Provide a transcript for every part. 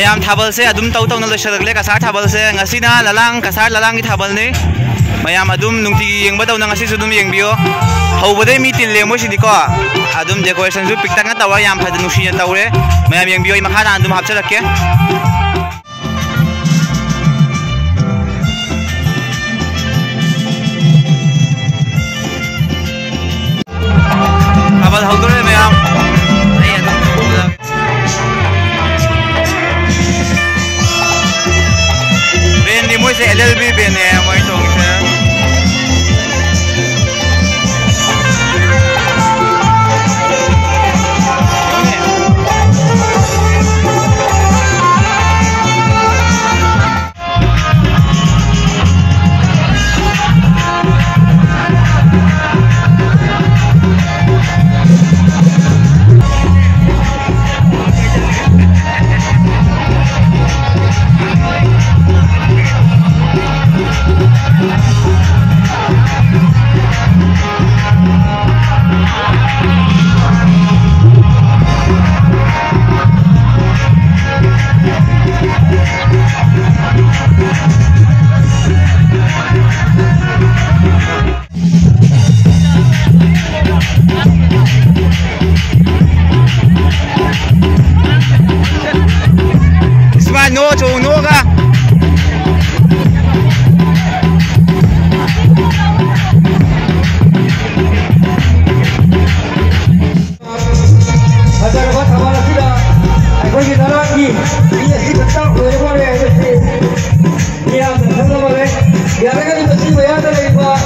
मैम थाबल से अदुम तौ तौ न लसलगले कसार थाबल से ngasiना lalang kasar lalang की थाबल ने मैम अदुम नुंगती येंग बदौ न ngasi सुदुम येंगबियो हौबदे मी तिन लेमो सिदिको अदुम डेकोरेशन जु पिक्ता न तवा याम फद नुसी न तौरे मैम येंगबियो इ मखा अदुम हापचलके थाबल हौदरे मैम मुझे LLB बेने मैं तो no to no ga हजार बात हमारा सीधा कोई दारा की ये सी बच्चा मेरे को है ये आप समझ वाले यार का बच्ची को याद है एक बार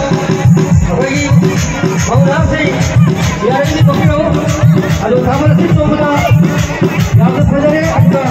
कोई हम नाम से यार की पकड़ो हेलो हमारा सी तो बता याद तो फजरे आपका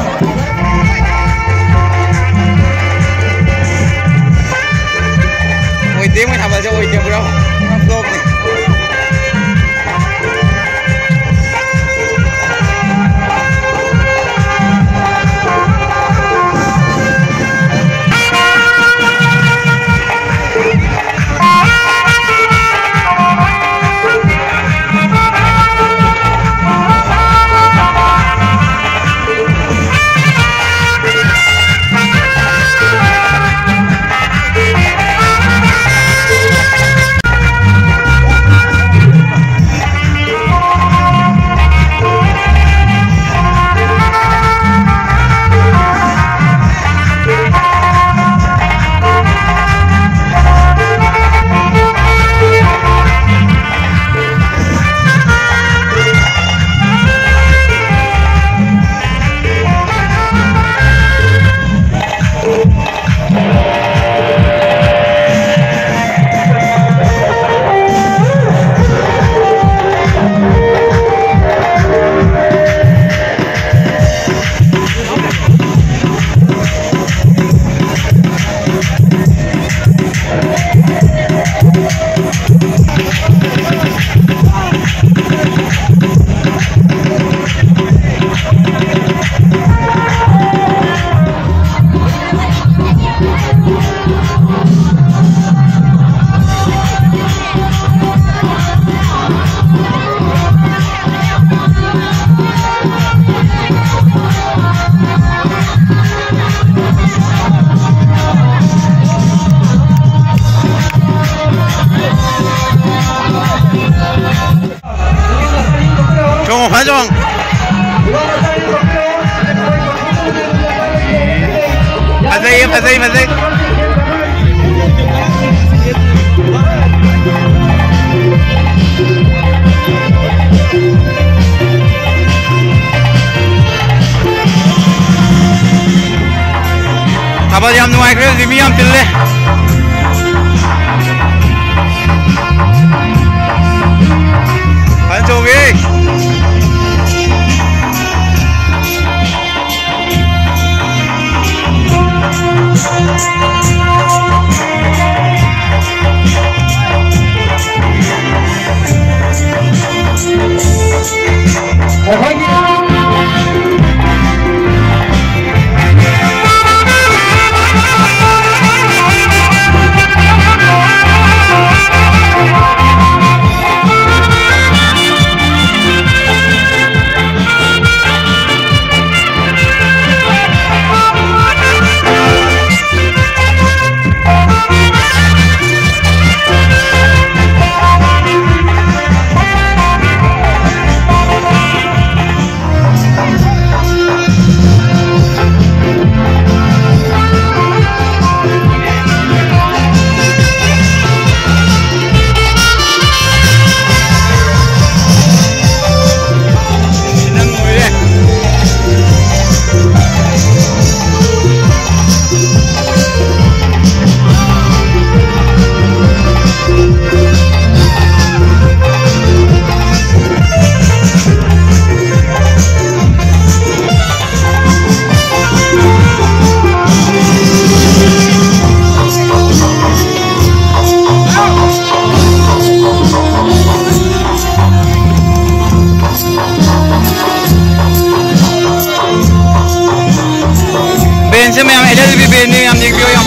Fazay. Tabal yam nuai kre zimi yam tille. Pancogi. Ben se mayam edel bir beğeni yam dik bir yam